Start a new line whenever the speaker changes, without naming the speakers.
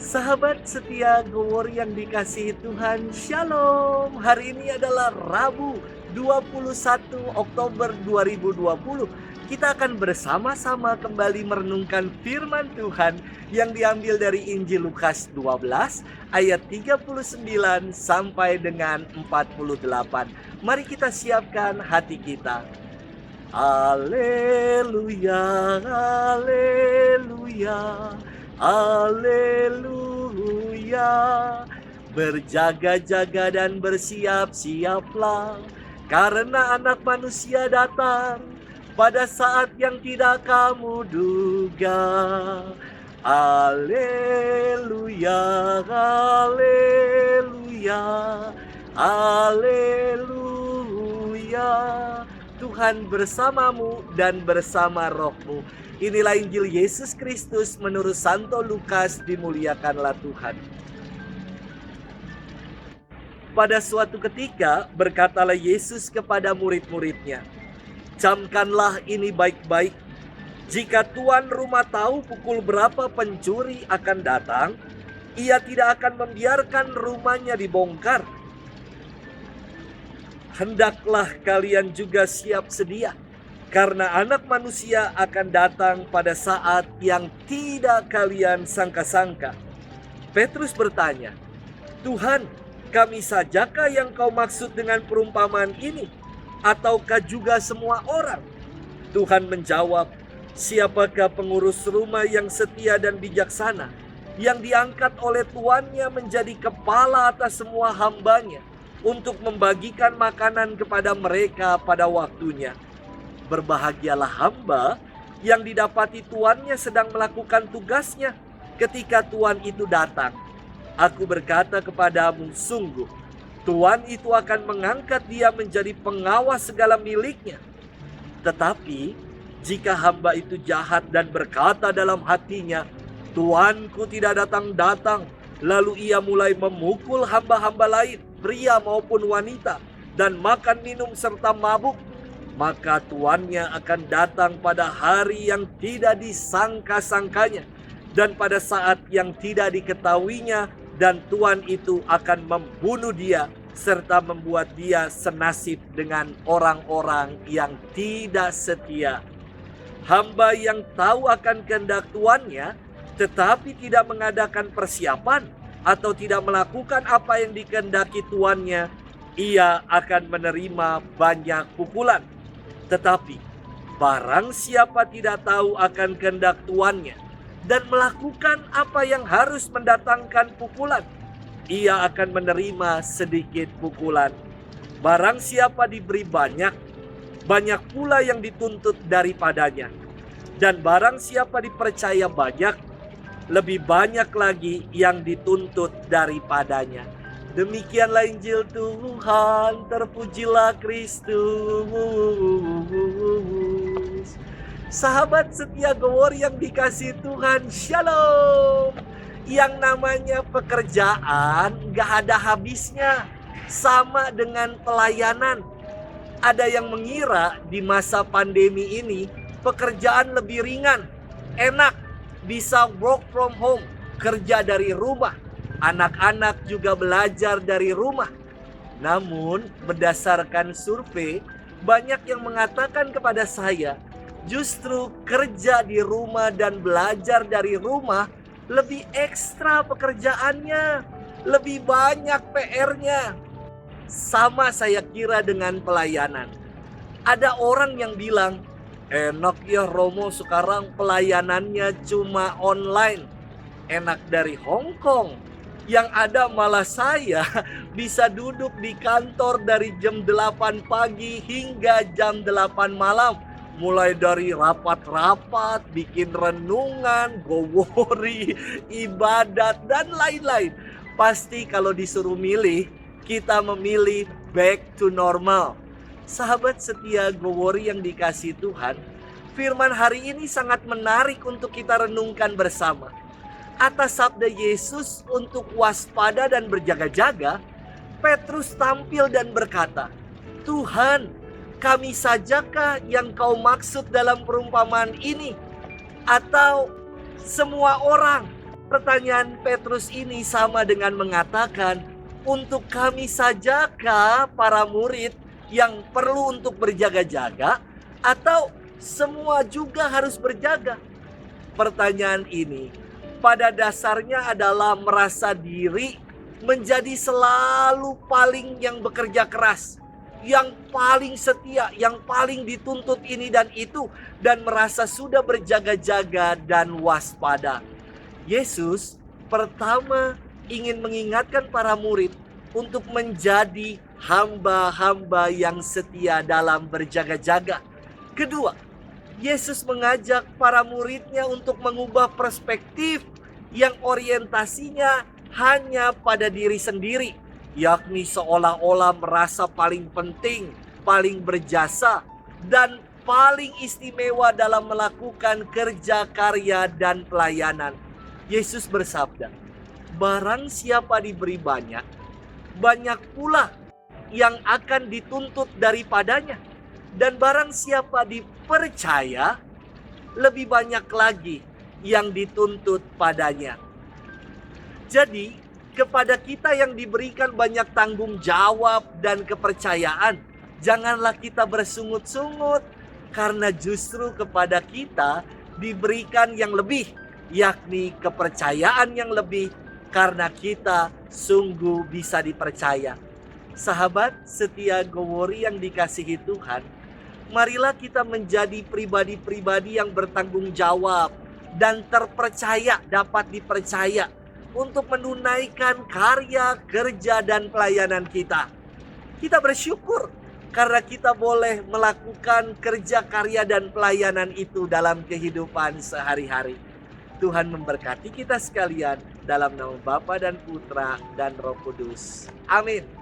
Sahabat setia Gowor yang dikasihi Tuhan, Shalom. Hari ini adalah Rabu 21 Oktober 2020. Kita akan bersama-sama kembali merenungkan firman Tuhan yang diambil dari Injil Lukas 12 ayat 39 sampai dengan 48. Mari kita siapkan hati kita. Haleluya, haleluya, haleluya. Berjaga-jaga dan bersiap-siaplah, karena Anak Manusia datang pada saat yang tidak kamu duga. Haleluya, haleluya, haleluya. Tuhan bersamamu dan bersama rohmu. Inilah Injil Yesus Kristus menurut Santo Lukas, dimuliakanlah Tuhan. Pada suatu ketika berkatalah Yesus kepada murid-muridnya, "Camkanlah ini baik-baik. Jika tuan rumah tahu pukul berapa pencuri akan datang, ia tidak akan membiarkan rumahnya dibongkar. Hendaklah kalian juga siap sedia, karena Anak Manusia akan datang pada saat yang tidak kalian sangka-sangka." Petrus bertanya, "Tuhan, kami sajakah yang kau maksud dengan perumpamaan ini, ataukah juga semua orang?" Tuhan menjawab, "Siapakah pengurus rumah yang setia dan bijaksana, yang diangkat oleh tuannya menjadi kepala atas semua hambanya, untuk membagikan makanan kepada mereka pada waktunya? Berbahagialah hamba yang didapati tuannya sedang melakukan tugasnya ketika tuan itu datang. Aku berkata kepadamu, sungguh, tuan itu akan mengangkat dia menjadi pengawas segala miliknya. Tetapi jika hamba itu jahat dan berkata dalam hatinya, tuanku tidak datang-datang, lalu ia mulai memukul hamba-hamba lain, pria maupun wanita, dan makan minum serta mabuk, maka tuannya akan datang pada hari yang tidak disangka-sangkanya, dan pada saat yang tidak diketahuinya, dan tuan itu akan membunuh dia, serta membuat dia senasib dengan orang-orang yang tidak setia. Hamba yang tahu akan kehendak tuannya, tetapi tidak mengadakan persiapan atau tidak melakukan apa yang dikehendaki tuannya, ia akan menerima banyak pukulan. Tetapi barang siapa tidak tahu akan kehendak tuannya dan melakukan apa yang harus mendatangkan pukulan, ia akan menerima sedikit pukulan. Barang siapa diberi banyak, banyak pula yang dituntut daripadanya. Dan barang siapa dipercaya banyak, lebih banyak lagi yang dituntut daripadanya." Demikianlah Injil Tuhan, terpujilah Kristus. Sahabat setia Gowor yang dikasihi Tuhan, Shalom. Yang namanya pekerjaan gak ada habisnya, sama dengan pelayanan. Ada yang mengira di masa pandemi ini pekerjaan lebih ringan, enak, bisa work from home, kerja dari rumah. Anak-anak juga belajar dari rumah. Namun berdasarkan survei, banyak yang mengatakan kepada saya, justru kerja di rumah dan belajar dari rumah lebih ekstra pekerjaannya, lebih banyak PR-nya. Sama saya kira dengan pelayanan. Ada orang yang bilang, enak ya Romo, sekarang pelayanannya cuma online. Enak dari Hong Kong. Yang ada malah saya bisa duduk di kantor dari jam 8 pagi hingga jam 8 malam. Mulai dari rapat-rapat, bikin renungan, gowori, ibadat, dan lain-lain. Pasti kalau disuruh milih, kita memilih back to normal. Sahabat setia Gowori yang dikasihi Tuhan, firman hari ini sangat menarik untuk kita renungkan bersama. Atas sabda Yesus untuk waspada dan berjaga-jaga, Petrus tampil dan berkata, "Tuhan, kami sajakah yang kau maksud dalam perumpamaan ini? Atau semua orang?" Pertanyaan Petrus ini sama dengan mengatakan, untuk kami sajakah para murid yang perlu untuk berjaga-jaga, atau semua juga harus berjaga? Pertanyaan ini pada dasarnya adalah merasa diri menjadi selalu paling yang bekerja keras, yang paling setia, yang paling dituntut ini dan itu, dan merasa sudah berjaga-jaga dan waspada. Yesus pertama ingin mengingatkan para murid untuk menjadi hamba-hamba yang setia dalam berjaga-jaga. Kedua, Yesus mengajak para muridnya untuk mengubah perspektif yang orientasinya hanya pada diri sendiri, yakni seolah-olah merasa paling penting, paling berjasa, dan paling istimewa dalam melakukan kerja karya dan pelayanan. Yesus bersabda, barang siapa diberi banyak, banyak pula yang akan dituntut daripadanya. Dan barang siapa dipercaya, lebih banyak lagi yang dituntut padanya. Jadi, kepada kita yang diberikan banyak tanggung jawab dan kepercayaan, janganlah kita bersungut-sungut, karena justru kepada kita diberikan yang lebih, yakni kepercayaan yang lebih, karena kita sungguh bisa dipercaya. Sahabat setia Gowori yang dikasihi Tuhan, marilah kita menjadi pribadi-pribadi yang bertanggung jawab dan terpercaya, dapat dipercaya untuk menunaikan karya, kerja, dan pelayanan kita. Kita bersyukur karena kita boleh melakukan kerja, karya, dan pelayanan itu dalam kehidupan sehari-hari. Tuhan memberkati kita sekalian dalam nama Bapa dan Putra dan Roh Kudus. Amin.